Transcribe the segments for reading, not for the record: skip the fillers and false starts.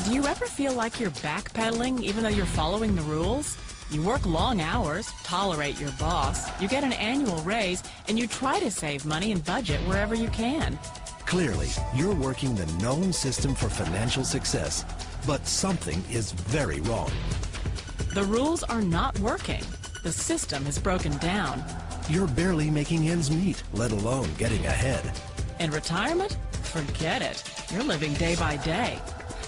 Do you ever feel like you're backpedaling even though you're following the rules? You work long hours, tolerate your boss, you get an annual raise, and you try to save money and budget wherever you can. Clearly, you're working the known system for financial success, but something is very wrong. The rules are not working. The system is broken down. You're barely making ends meet, let alone getting ahead. In retirement? Forget it. You're living day by day.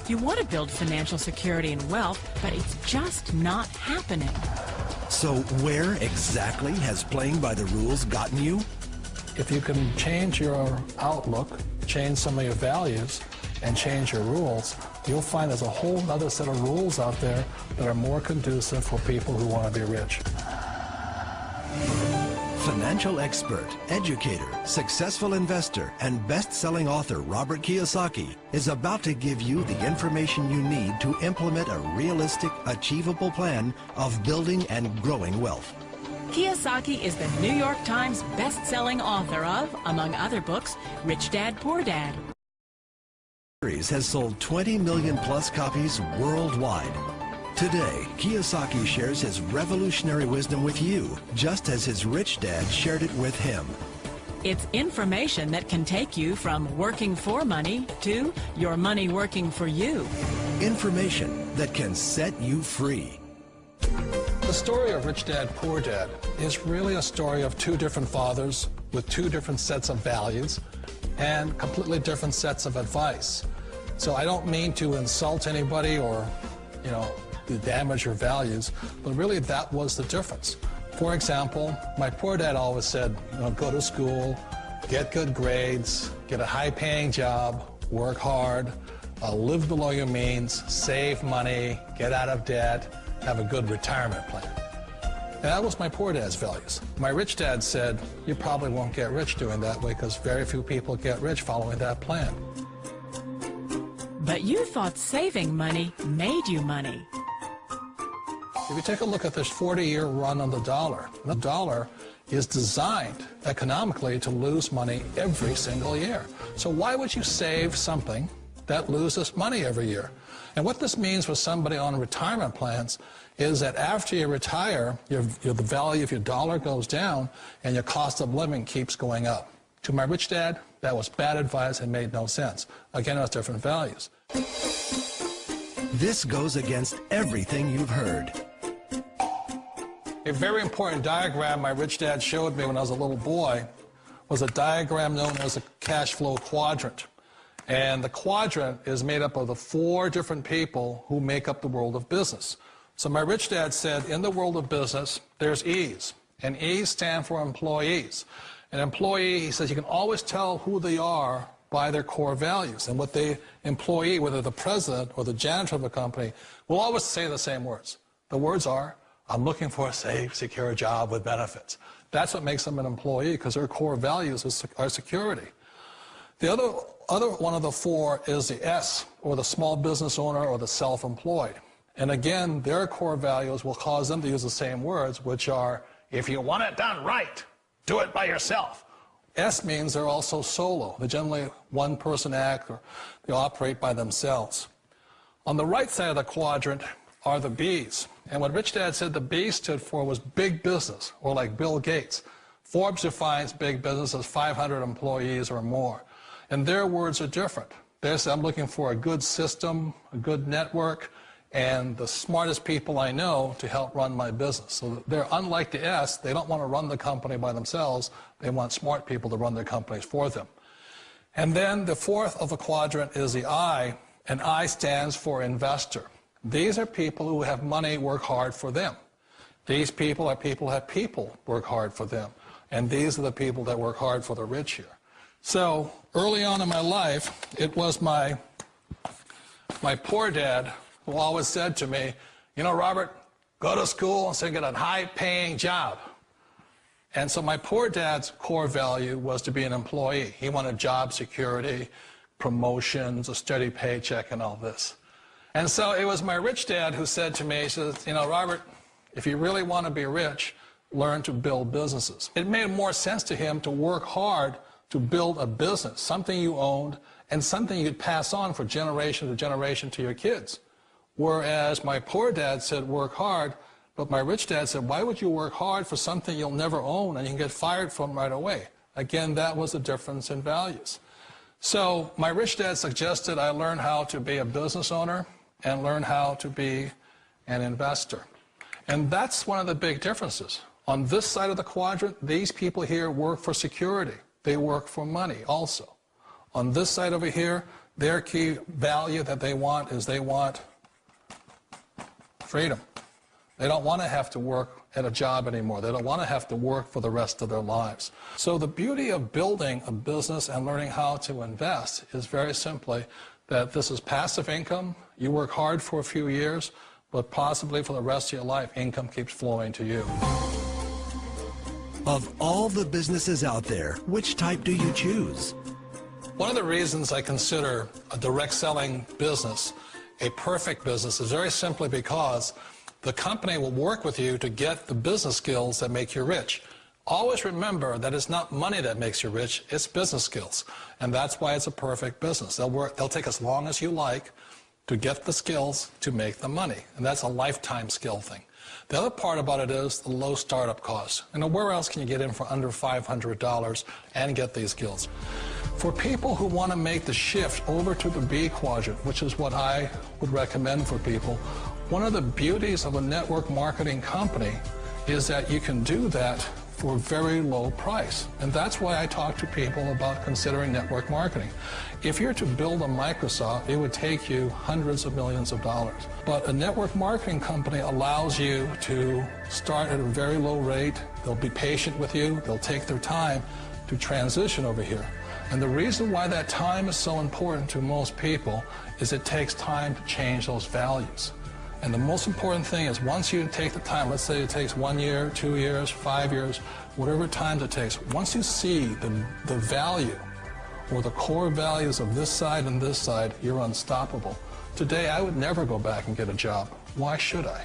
You want to build financial security and wealth, but it's just not happening. So where exactly has playing by the rules gotten you? If you can change your outlook, change some of your values, and change your rules, you'll find there's a whole other set of rules out there that are more conducive for people who want to be rich. Financial expert, educator, successful investor, and best-selling author Robert Kiyosaki is about to give you the information you need to implement a realistic, achievable plan of building and growing wealth. Kiyosaki is the New York Times best-selling author of, among other books, Rich Dad, Poor Dad. The series has sold 20 million plus copies worldwide. Today, Kiyosaki shares his revolutionary wisdom with you, just as his rich dad shared it with him. It's information that can take you from working for money to your money working for you. Information that can set you free. The story of Rich Dad, Poor Dad is really a story of two different fathers with two different sets of values and completely different sets of advice. So I don't mean to insult anybody or, to damage your values, but really that was the difference. For example, my poor dad always said, go to school, get good grades, get a high-paying job, work hard, live below your means, save money, get out of debt, have a good retirement plan. And that was my poor dad's values. My rich dad said, you probably won't get rich doing that way because very few people get rich following that plan. But you thought saving money made you money. If you take a look at this 40-year run on the dollar is designed economically to lose money every single year. So why would you save something that loses money every year? And what this means for somebody on retirement plans is that after you retire, the value of your dollar goes down and your cost of living keeps going up. To my rich dad, that was bad advice and made no sense. Again, it was different values. This goes against everything you've heard. A very important diagram my rich dad showed me when I was a little boy was a diagram known as a cash flow quadrant. And the quadrant is made up of the 4 different people who make up the world of business. So my rich dad said, in the world of business, there's E's. And E's stand for employees. An employee, he says, you can always tell who they are by their core values. And what the employee, whether the president or the janitor of a company, will always say the same words. The words are, I'm looking for a safe, secure job with benefits. That's what makes them an employee, because their core values are security. The other one of the 4 is the S, or the small business owner or the self-employed. And again, their core values will cause them to use the same words, which are, if you want it done right, do it by yourself. S means they're also solo. They're generally one-person act, or they operate by themselves. On the right side of the quadrant are the B's. And what Rich Dad said the B stood for was big business, or like Bill Gates. Forbes defines big business as 500 employees or more. And their words are different. They say, I'm looking for a good system, a good network, and the smartest people I know to help run my business. So they're unlike the S. They don't want to run the company by themselves. They want smart people to run their companies for them. And then the 4th of the quadrant is the I, and I stands for investor. These are people who have money work hard for them. These people are people who have people work hard for them. And these are the people that work hard for the rich here. So early on in my life, it was my poor dad who always said to me, Robert, go to school and get a high-paying job. And so my poor dad's core value was to be an employee. He wanted job security, promotions, a steady paycheck, and all this. And so it was my rich dad who said to me, he says, Robert, if you really want to be rich, learn to build businesses. It made more sense to him to work hard to build a business, something you owned, and something you'd pass on for generation to generation to your kids. Whereas my poor dad said, work hard, but my rich dad said, why would you work hard for something you'll never own and you can get fired from right away? Again, that was a difference in values. So my rich dad suggested I learn how to be a business owner and learn how to be an investor. And that's one of the big differences. On this side of the quadrant, these people here work for security. They work for money also. On this side over here, their key value that they want is they want freedom. They don't want to have to work at a job anymore. They don't want to have to work for the rest of their lives. So the beauty of building a business and learning how to invest is very simply that this is passive income. You work hard for a few years, but possibly for the rest of your life, income keeps flowing to you. Of all the businesses out there, which type do you choose? One of the reasons I consider a direct selling business a perfect business is very simply because the company will work with you to get the business skills that make you rich. Always remember that it's not money that makes you rich, it's business skills. And that's why it's a perfect business. They'll take as long as you like to get the skills to make the money. And that's a lifetime skill thing. The other part about it is the low startup cost. And where else can you get in for under $500 and get these skills? For people who want to make the shift over to the B quadrant, which is what I would recommend for people, one of the beauties of a network marketing company is that you can do that for a very low price. And that's why I talk to people about considering network marketing. If you're to build a Microsoft, it would take you hundreds of millions of dollars. But a network marketing company allows you to start at a very low rate. They'll be patient with you. They'll take their time to transition over here. And the reason why that time is so important to most people is it takes time to change those values. And the most important thing is once you take the time, let's say it takes 1 year, 2 years, 5 years, whatever time it takes, once you see the value or the core values of this side and this side, you're unstoppable. Today, I would never go back and get a job. Why should I?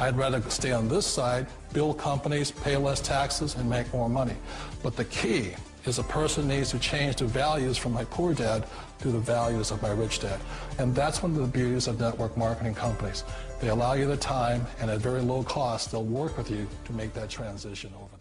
I'd rather stay on this side, build companies, pay less taxes, and make more money. But the key is a person needs to change the values from my poor dad to the values of my rich dad. And that's one of the beauties of network marketing companies. They allow you the time, and at very low cost, they'll work with you to make that transition over.